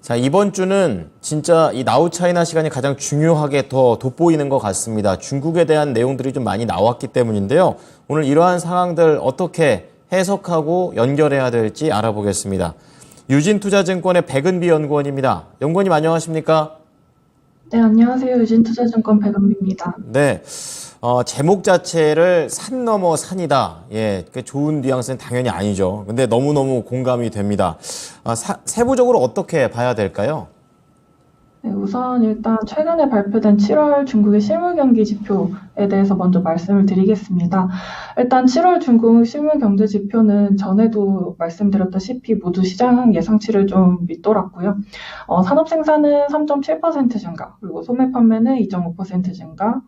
자, 이번 주는 진짜 이 나우 차이나 시간이 가장 중요하게 더 돋보이는 것 같습니다. 중국에 대한 내용들이 좀 많이 나왔기 때문인데요. 오늘 이러한 상황들 어떻게 해석하고 연결해야 될지 알아보겠습니다. 유진투자증권의 백은비 연구원입니다. 연구원님 안녕하십니까? 네, 안녕하세요. 유진투자증권 백은비입니다. 네. 제목 자체를 산 넘어 산이다. 예, 그 좋은 뉘앙스는 당연히 아니죠. 근데 너무너무 공감이 됩니다. 세부적으로 어떻게 봐야 될까요? 네, 우선 일단 최근에 발표된 7월 중국의 실물 경기 지표에 대해서 먼저 말씀을 드리겠습니다. 일단 7월 중국 실물 경제 지표는 전에도 말씀드렸다시피 모두 시장 예상치를 좀 밑돌았고요. 산업 생산은 3.7% 증가, 그리고 소매 판매는 2.5% 증가,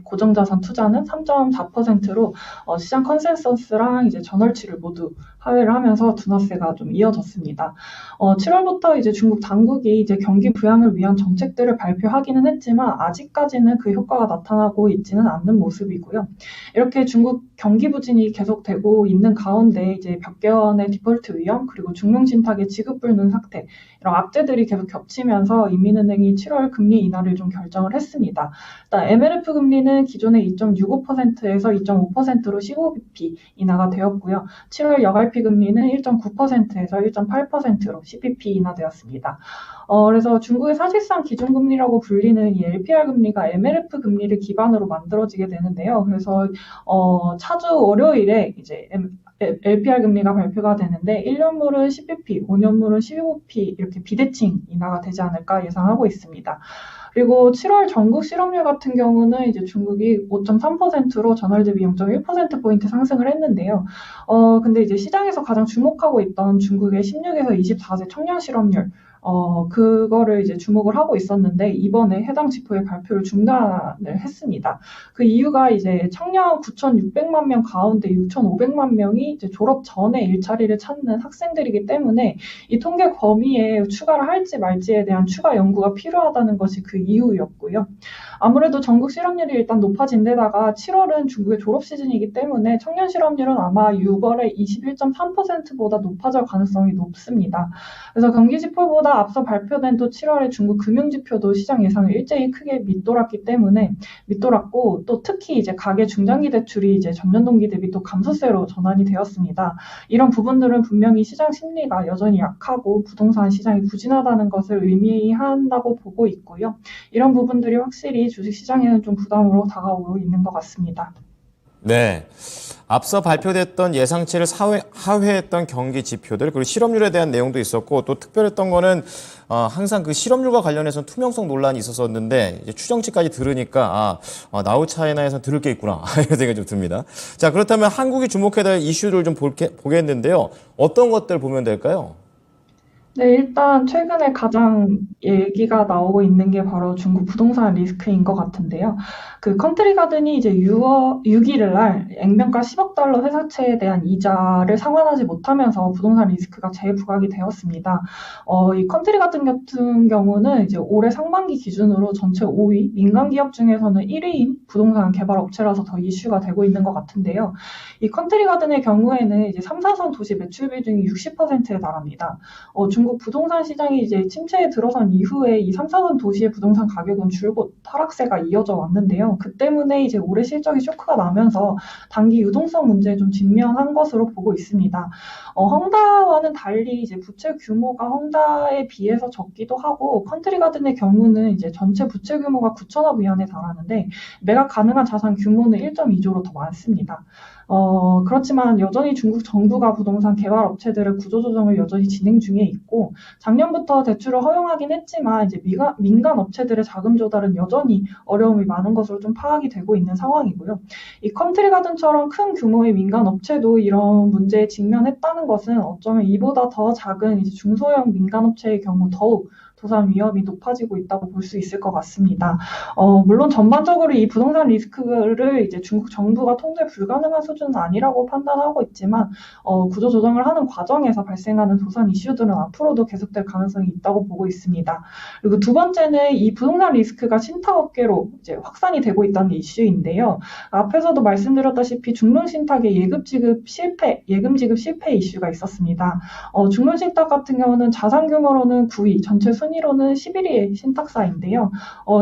고정자산 투자는 3.4%로 시장 컨센서스랑 이제 전월치를 모두 하회를 하면서 둔화세가 좀 이어졌습니다. 7월부터 이제 중국 당국이 이제 경기 부양을 위한 정책들을 발표하기는 했지만 아직까지는 그 효과가 나타나고 있지는 않는 모습이고요. 이렇게 중국 경기 부진이 계속되고 있는 가운데 이제 몇 개월의 디폴트 위험 그리고 중명신탁의 지급 불능 사태 이런 악재들이 계속 겹치면서 인민은행이 7월 금리 인하를 좀 결정을 했습니다. 일단 MLF 금리는 기존의 2.65%에서 2.5%로 15bp 인하가 되었고요. 7월 여갈피 금리는 1.9%에서 1.8%로 10bp 인하되었습니다. 그래서 중국의 사실상 기준금리라고 불리는 이 LPR 금리가 MLF 금리를 기반으로 만들어지게 되는데요. 그래서 차주 월요일에 이제 LPR 금리가 발표가 되는데 1년물은 10bp, 5년물은 15bp 이렇게 비대칭 인하가 되지 않을까 예상하고 있습니다. 그리고 7월 전국 실업률 같은 경우는 이제 중국이 5.3%로 전월 대비 0.1%포인트 상승을 했는데요. 근데 이제 시장에서 가장 주목하고 있던 중국의 16에서 24세 청년 실업률 그거를 이제 주목을 하고 있었는데 이번에 해당 지표의 발표를 중단을 했습니다. 그 이유가 이제 청년 9,600만 명 가운데 6,500만 명이 이제 졸업 전에 일자리를 찾는 학생들이기 때문에 이 통계 범위에 추가를 할지 말지에 대한 추가 연구가 필요하다는 것이 그 이유였고요. 아무래도 전국 실업률이 일단 높아진 데다가 7월은 중국의 졸업 시즌이기 때문에 청년 실업률은 아마 6월에 21.3%보다 높아질 가능성이 높습니다. 그래서 경기 지표보다 앞서 발표된 또 7월의 중국 금융 지표도 시장 예상을 일제히 크게 밑돌았고 또 특히 이제 가계 중장기 대출이 이제 전년 동기 대비 또 감소세로 전환이 되었습니다. 이런 부분들은 분명히 시장 심리가 여전히 약하고 부동산 시장이 부진하다는 것을 의미한다고 보고 있고요. 이런 부분들이 확실히 주식 시장에는 좀 부담으로 다가오고 있는 것 같습니다. 네. 앞서 발표됐던 예상치를 하회했던 경기 지표들, 그리고 실업률에 대한 내용도 있었고, 또 특별했던 거는, 항상 그 실업률과 관련해서 투명성 논란이 있었었는데, 이제 추정치까지 들으니까, 나우 차이나에서 들을 게 있구나. 이런 생각이 좀 듭니다. 자, 그렇다면 한국이 주목해야 될 이슈를 좀 보겠는데요. 어떤 것들 보면 될까요? 네, 일단 최근에 가장 얘기가 나오고 있는 게 바로 중국 부동산 리스크인 것 같은데요. 그 컨트리 가든이 이제 6일 날 액면가 10억 달러 회사채에 대한 이자를 상환하지 못하면서 부동산 리스크가 재부각이 되었습니다. 이 컨트리 가든 같은 경우는 이제 올해 상반기 기준으로 전체 5위, 민간 기업 중에서는 1위인 부동산 개발 업체라서 더 이슈가 되고 있는 것 같은데요. 이 컨트리 가든의 경우에는 이제 3, 4선 도시 매출 비중이 60%에 달합니다. 중국 부동산 시장이 이제 침체에 들어선 이후에 이 3, 4선 도시의 부동산 가격은 줄곧 하락세가 이어져 왔는데요. 그 때문에 이제 올해 실적이 쇼크가 나면서 단기 유동성 문제에 좀 직면한 것으로 보고 있습니다. 헝다와는 달리 이제 부채 규모가 헝다에 비해서 적기도 하고 컨트리 가든의 경우는 이제 전체 부채 규모가 9천억 위안에 달하는데 매각 가능한 자산 규모는 1.2조로 더 많습니다. 그렇지만 여전히 중국 정부가 부동산 개발 업체들의 구조조정을 여전히 진행 중에 있고, 작년부터 대출을 허용하긴 했지만, 이제 민간 업체들의 자금 조달은 여전히 어려움이 많은 것으로 좀 파악이 되고 있는 상황이고요. 이 컨트리 가든처럼 큰 규모의 민간 업체도 이런 문제에 직면했다는 것은 어쩌면 이보다 더 작은 이제 중소형 민간 업체의 경우 더욱 도산 위험이 높아지고 있다고 볼 수 있을 것 같습니다. 물론 전반적으로 이 부동산 리스크를 이제 중국 정부가 통제 불가능한 수준은 아니라고 판단하고 있지만 구조 조정을 하는 과정에서 발생하는 도산 이슈들은 앞으로도 계속될 가능성이 있다고 보고 있습니다. 그리고 두 번째는 이 부동산 리스크가 신탁업계로 이제 확산이 되고 있다는 이슈인데요. 앞에서도 말씀드렸다시피 중론신탁의 예금 지급 실패 이슈가 있었습니다. 중론신탁 같은 경우는 자산 규모로는 9위, 전체 순위로는 11위의 신탁사인데요.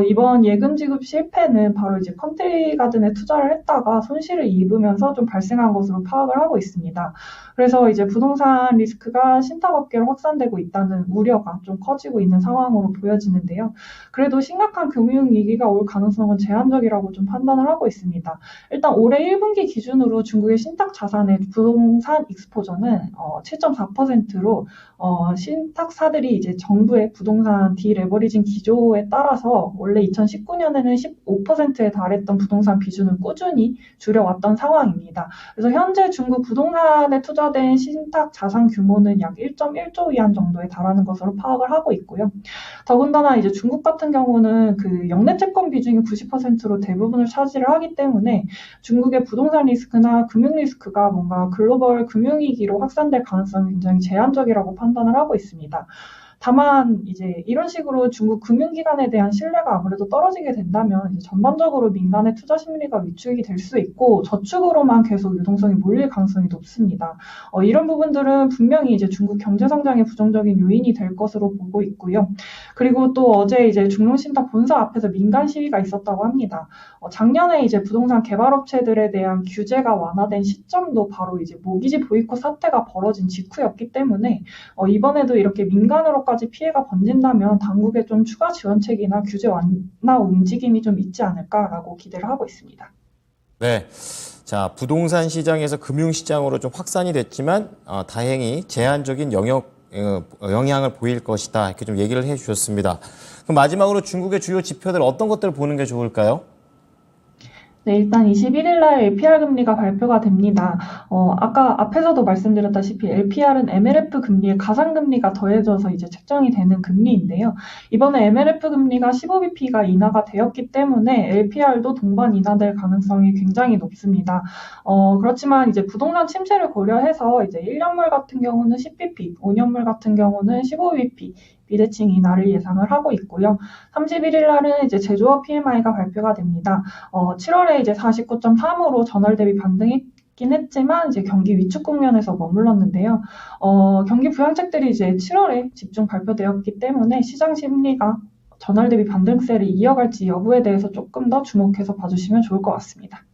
이번 예금 지급 실패는 바로 이제 컨트리 가든에 투자를 했다가 손실을 입으면서 좀 발생한 것으로 파악을 하고 있습니다. 그래서 이제 부동산 리스크가 신탁업계로 확산되고 있다는 우려가 좀 커지고 있는 상황으로 보여지는데요. 그래도 심각한 금융위기가 올 가능성은 제한적이라고 좀 판단을 하고 있습니다. 일단 올해 1분기 기준으로 중국의 신탁 자산의 부동산 익스포저는 7.4%로 신탁사들이 이제 정부의 부동산 디레버리징 기조에 따라서 원래 2019년에는 15%에 달했던 부동산 비중을 꾸준히 줄여왔던 상황입니다. 그래서 현재 중국 부동산에 투자된 신탁 자산 규모는 약 1.1조 위안 정도에 달하는 것으로 파악을 하고 있고요. 더군다나 이제 중국 같은 경우는 그 역내 채권 비중이 90%로 대부분을 차지를 하기 때문에 중국의 부동산 리스크나 금융 리스크가 뭔가 글로벌 금융위기로 확산될 가능성이 굉장히 제한적이라고 판단을 하고 있습니다. 다만 이제 이런 식으로 중국 금융기관에 대한 신뢰가 아무래도 떨어지게 된다면 이제 전반적으로 민간의 투자 심리가 위축이 될 수 있고 저축으로만 계속 유동성이 몰릴 가능성이 높습니다. 이런 부분들은 분명히 이제 중국 경제 성장의 부정적인 요인이 될 것으로 보고 있고요. 그리고 또 어제 이제 중론신탁 본사 앞에서 민간 시위가 있었다고 합니다. 작년에 이제 부동산 개발업체들에 대한 규제가 완화된 시점도 바로 이제 모기지 보이콧 사태가 벌어진 직후였기 때문에 이번에도 이렇게 민간으로까지 피해가 번진다면 당국의 좀 추가 지원책이나 규제 완화 움직임이 좀 있지 않을까라고 기대를 하고 있습니다. 네. 자, 부동산 시장에서 금융 시장으로 좀 확산이 됐지만 다행히 제한적인 영향을 보일 것이다. 이렇게 좀 얘기를 해 주셨습니다. 그럼 마지막으로 중국의 주요 지표들 어떤 것들을 보는 게 좋을까요? 네, 일단 21일 날 LPR 금리가 발표가 됩니다. 아까 앞에서도 말씀드렸다시피 LPR은 MLF 금리에 가상금리가 더해져서 이제 책정이 되는 금리인데요. 이번에 MLF 금리가 15bp가 인하가 되었기 때문에 LPR도 동반 인하될 가능성이 굉장히 높습니다. 그렇지만 이제 부동산 침체를 고려해서 이제 1년물 같은 경우는 10bp, 5년물 같은 경우는 15bp, 비대칭 인하를 예상을 하고 있고요. 31일 날은 이제 제조업 PMI가 발표가 됩니다. 7월에 이제 49.3으로 전월 대비 반등했긴 했지만 이제 경기 위축 국면에서 머물렀는데요. 경기 부양책들이 이제 7월에 집중 발표되었기 때문에 시장 심리가 전월 대비 반등세를 이어갈지 여부에 대해서 조금 더 주목해서 봐주시면 좋을 것 같습니다.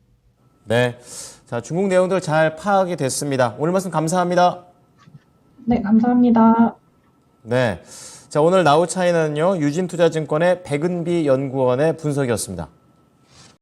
네. 자, 중국 내용들 잘 파악이 됐습니다. 오늘 말씀 감사합니다. 네, 감사합니다. 네. 자, 오늘 나우 차이는요, 유진투자증권의 백은비 연구원의 분석이었습니다.